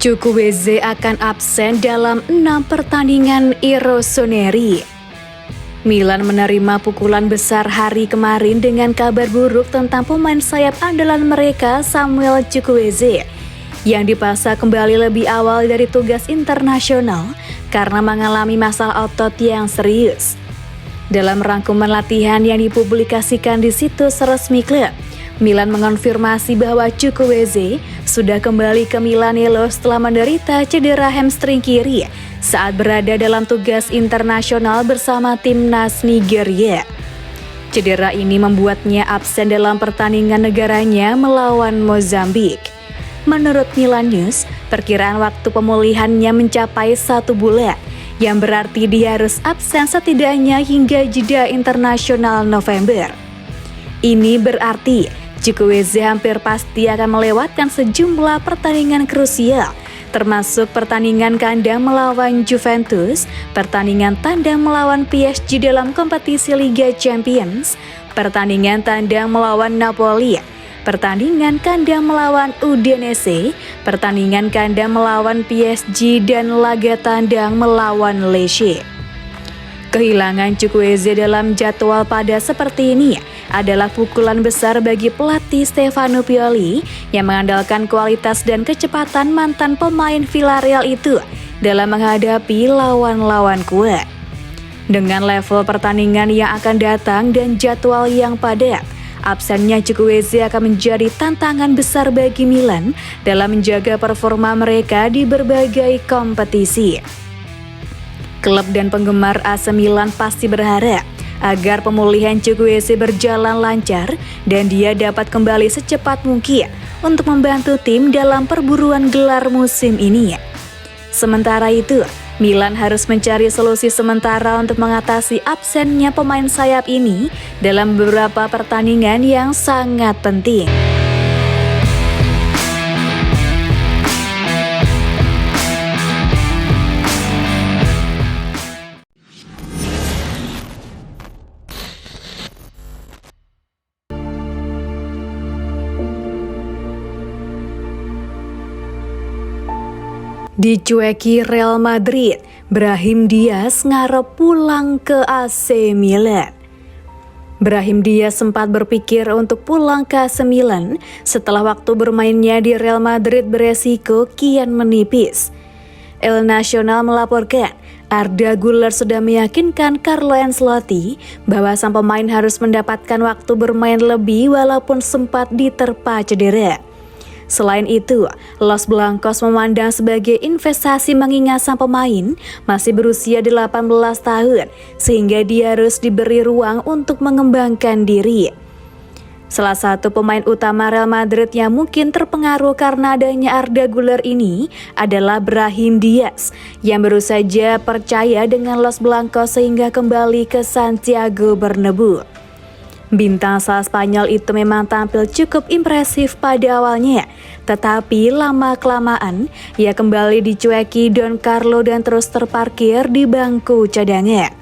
Chukwueze akan absen dalam 6 pertandingan Rossoneri. Milan menerima pukulan besar hari kemarin dengan kabar buruk tentang pemain sayap andalan mereka Samuel Chukwueze yang dipaksa kembali lebih awal dari tugas internasional karena mengalami masalah otot yang serius. Dalam rangkuman latihan yang dipublikasikan di situs resmi klub, Milan mengonfirmasi bahwa Chukwueze sudah kembali ke Milanello setelah menderita cedera hamstring kiri saat berada dalam tugas internasional bersama timnas Nigeria. Cedera ini membuatnya absen dalam pertandingan negaranya melawan Mozambik. Menurut Milan News, perkiraan waktu pemulihannya mencapai 1 bulan, yang berarti dia harus absen setidaknya hingga jeda internasional November. Ini berarti Chukwueze hampir pasti akan melewatkan sejumlah pertandingan krusial, termasuk pertandingan kandang melawan Juventus, pertandingan tandang melawan PSG dalam kompetisi Liga Champions, pertandingan tandang melawan Napoli, pertandingan kandang melawan Udinese, pertandingan kandang melawan PSG, dan laga tandang melawan Lecce. Kehilangan Chukwueze dalam jadwal pada seperti ini adalah pukulan besar bagi pelatih Stefano Pioli yang mengandalkan kualitas dan kecepatan mantan pemain Villarreal itu dalam menghadapi lawan-lawan kuat. Dengan level pertandingan yang akan datang dan jadwal yang padat, absennya Chukwueze akan menjadi tantangan besar bagi Milan dalam menjaga performa mereka di berbagai kompetisi. Klub dan penggemar AC Milan pasti berharap agar pemulihan Chukwueze berjalan lancar dan dia dapat kembali secepat mungkin untuk membantu tim dalam perburuan gelar musim ini. Sementara itu, Milan harus mencari solusi sementara untuk mengatasi absennya pemain sayap ini dalam beberapa pertandingan yang sangat penting. Dicueki Real Madrid, Brahim Diaz ngarep pulang ke AC Milan. Brahim Diaz sempat berpikir untuk pulang ke AC Milan setelah waktu bermainnya di Real Madrid beresiko kian menipis. El Nacional melaporkan Arda Güler sudah meyakinkan Carlo Ancelotti bahwa sang pemain harus mendapatkan waktu bermain lebih walaupun sempat diterpa cedera. Selain itu, Los Blancos memandang sebagai investasi mengingat sang pemain masih berusia 18 tahun sehingga dia harus diberi ruang untuk mengembangkan diri. Salah satu pemain utama Real Madrid yang mungkin terpengaruh karena adanya Arda Güler ini adalah Brahim Diaz yang baru saja percaya dengan Los Blancos sehingga kembali ke Santiago Bernabeu. Bintang asal Spanyol itu memang tampil cukup impresif pada awalnya, tetapi lama-kelamaan ia kembali dicueki Don Carlo dan terus terparkir di bangku cadangan.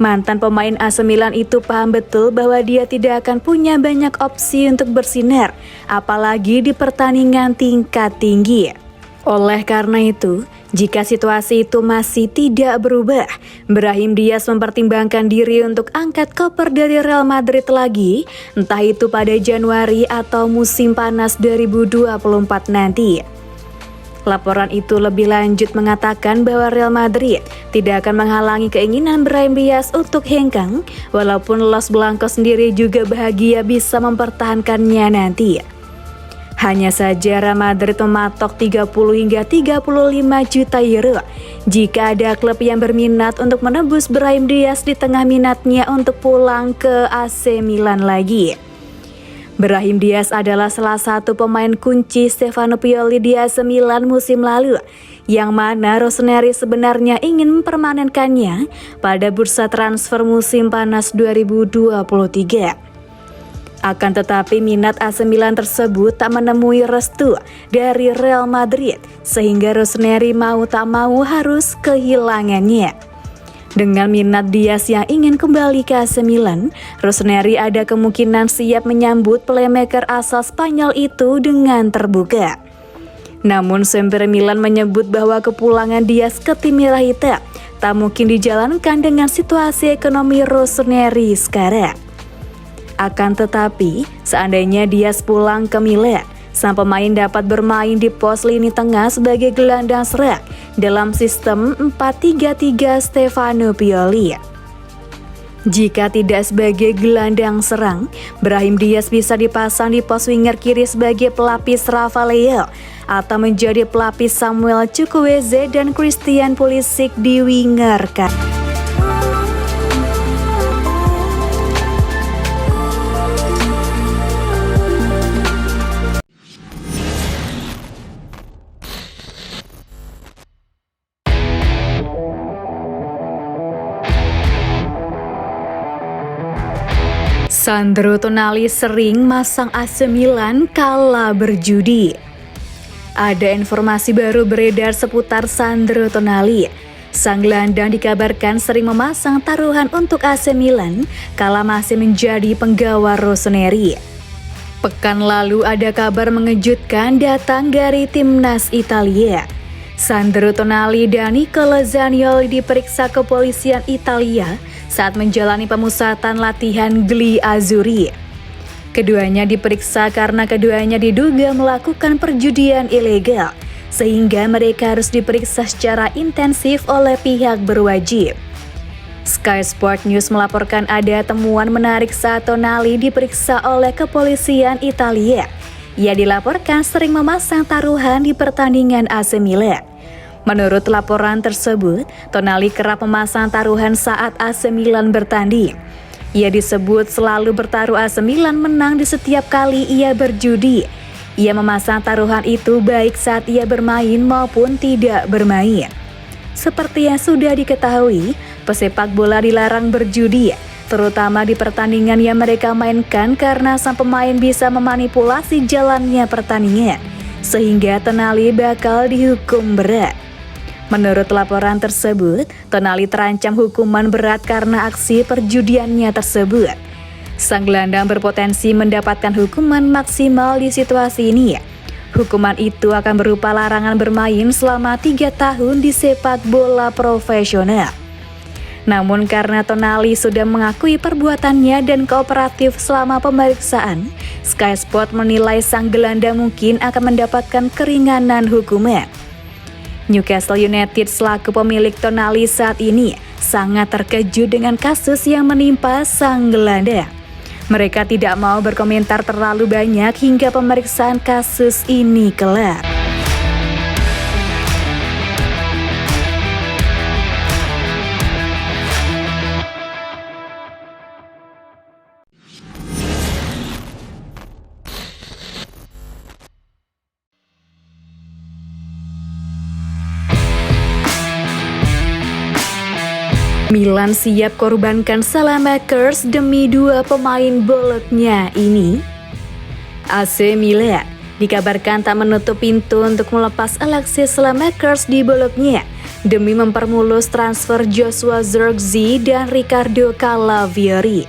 Mantan pemain AC Milan itu paham betul bahwa dia tidak akan punya banyak opsi untuk bersinar, apalagi di pertandingan tingkat tinggi. Oleh karena itu, jika situasi itu masih tidak berubah, Brahim Diaz mempertimbangkan diri untuk angkat koper dari Real Madrid lagi, entah itu pada Januari atau musim panas 2024 nanti. Laporan itu lebih lanjut mengatakan bahwa Real Madrid tidak akan menghalangi keinginan Brahim Diaz untuk hengkang, walaupun Los Blancos sendiri juga bahagia bisa mempertahankannya nanti. Hanya saja Real Madrid mematok 30 hingga 35 juta euro jika ada klub yang berminat untuk menebus Brahim Diaz di tengah minatnya untuk pulang ke AC Milan lagi. Brahim Diaz adalah salah satu pemain kunci Stefano Pioli di AC Milan musim lalu, yang mana Rossoneri sebenarnya ingin mempermanenkannya pada bursa transfer musim panas 2023. Akan tetapi minat AC Milan tersebut tak menemui restu dari Real Madrid sehingga Rossoneri mau tak mau harus kehilangannya. Dengan minat Diaz yang ingin kembali ke AC Milan, Rossoneri ada kemungkinan siap menyambut playmaker asal Spanyol itu dengan terbuka. Namun sumber Milan menyebut bahwa kepulangan Diaz ke tim merah hitam tak mungkin dijalankan dengan situasi ekonomi Rossoneri sekarang. Akan tetapi, seandainya Diaz pulang ke Milan, sang pemain dapat bermain di pos lini tengah sebagai gelandang serang dalam sistem 4-3-3 Stefano Pioli. Jika tidak sebagai gelandang serang, Brahim Diaz bisa dipasang di pos winger kiri sebagai pelapis Rafael atau menjadi pelapis Samuel Chukwueze dan Christian Pulisic di winger kanan. Sandro Tonali sering masang AC Milan kala berjudi. Ada informasi baru beredar seputar Sandro Tonali. Sang gelandang dikabarkan sering memasang taruhan untuk AC Milan kala masih menjadi penggawa Rossoneri. Pekan lalu ada kabar mengejutkan datang dari timnas Italia. Sandro Tonali dan Nicola Zaniolo diperiksa kepolisian Italia saat menjalani pemusatan latihan Gli Azzurri. Keduanya diperiksa karena keduanya diduga melakukan perjudian ilegal, sehingga mereka harus diperiksa secara intensif oleh pihak berwajib. Sky Sport News melaporkan ada temuan menarik saat Tonali diperiksa oleh kepolisian Italia. Ia dilaporkan sering memasang taruhan di pertandingan AC Milan. Menurut laporan tersebut, Tonali kerap memasang taruhan saat AC Milan bertanding. Ia disebut selalu bertaruh AC Milan menang di setiap kali ia berjudi. Ia memasang taruhan itu baik saat ia bermain maupun tidak bermain. Seperti yang sudah diketahui, pesepak bola dilarang berjudi, terutama di pertandingan yang mereka mainkan karena sang pemain bisa memanipulasi jalannya pertandingan, sehingga Tonali bakal dihukum berat. Menurut laporan tersebut, Tonali terancam hukuman berat karena aksi perjudiannya tersebut. Sang gelandang berpotensi mendapatkan hukuman maksimal di situasi ini. Hukuman itu akan berupa larangan bermain selama 3 tahun di sepak bola profesional. Namun karena Tonali sudah mengakui perbuatannya dan kooperatif selama pemeriksaan, Sky Sport menilai sang gelandang mungkin akan mendapatkan keringanan hukuman. Newcastle United selaku pemilik Tonali saat ini sangat terkejut dengan kasus yang menimpa sang gelandang. Mereka tidak mau berkomentar terlalu banyak hingga pemeriksaan kasus ini kelar. Milan siap korbankan Salamakers demi 2 pemain bolotnya ini. AC Milan dikabarkan tak menutup pintu untuk melepas Alexis Salamakers di bolotnya demi mempermulus transfer Joshua Zirkzee dan Riccardo Calafiori.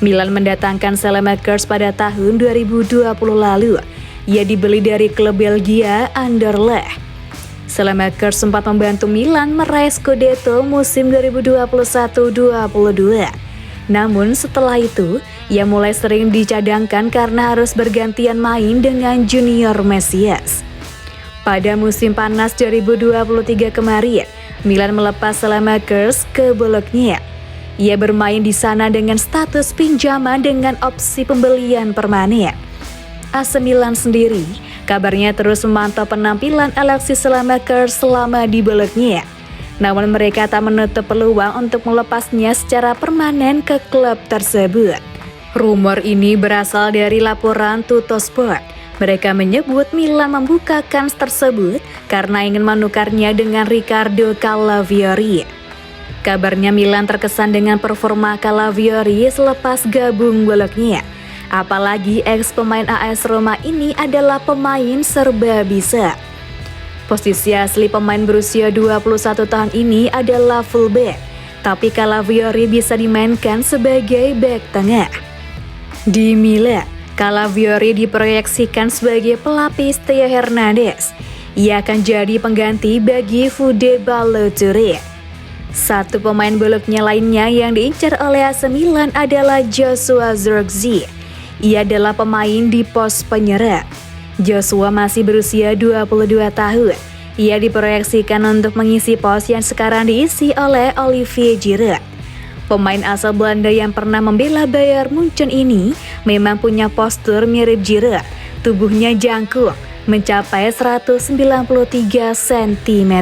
Milan mendatangkan Salamakers pada tahun 2020 lalu. Ia dibeli dari klub Belgia Anderlecht. Salamakers sempat membantu Milan meraih Scudetto musim 2021-22. Namun setelah itu, ia mulai sering dicadangkan karena harus bergantian main dengan Junior Mesias. Pada musim panas 2023 kemarin, Milan melepas Salamakers ke Bologna. Ia bermain di sana dengan status pinjaman dengan opsi pembelian permanen. AC Milan sendiri kabarnya terus memantau penampilan Alexis Salamakers selama di Bologna. Namun mereka tak menutup peluang untuk melepasnya secara permanen ke klub tersebut. Rumor ini berasal dari laporan Tuttosport. Mereka menyebut Milan membuka kans tersebut karena ingin menukarnya dengan Riccardo Calafiori. Kabarnya Milan terkesan dengan performa Calafiori selepas gabung Bologna. Apalagi ex pemain AS Roma ini adalah pemain serba bisa. Posisi asli pemain berusia 21 tahun ini adalah fullback, tapi Calafiori bisa dimainkan sebagai bek tengah. Di Milan, Calafiori diproyeksikan sebagai pelapis Theo Hernandez. Ia akan jadi pengganti bagi Fode Ballo-Touré. Satu pemain buluknya lainnya yang diincar oleh AC Milan adalah Joshua Zirkzee. Ia adalah pemain di pos penyerang. Joshua masih berusia 22 tahun. Ia diproyeksikan untuk mengisi pos yang sekarang diisi oleh Olivier Giroud. Pemain asal Belanda yang pernah membela Bayern Munchen ini memang punya postur mirip Giroud. Tubuhnya jangkung, mencapai 193 cm.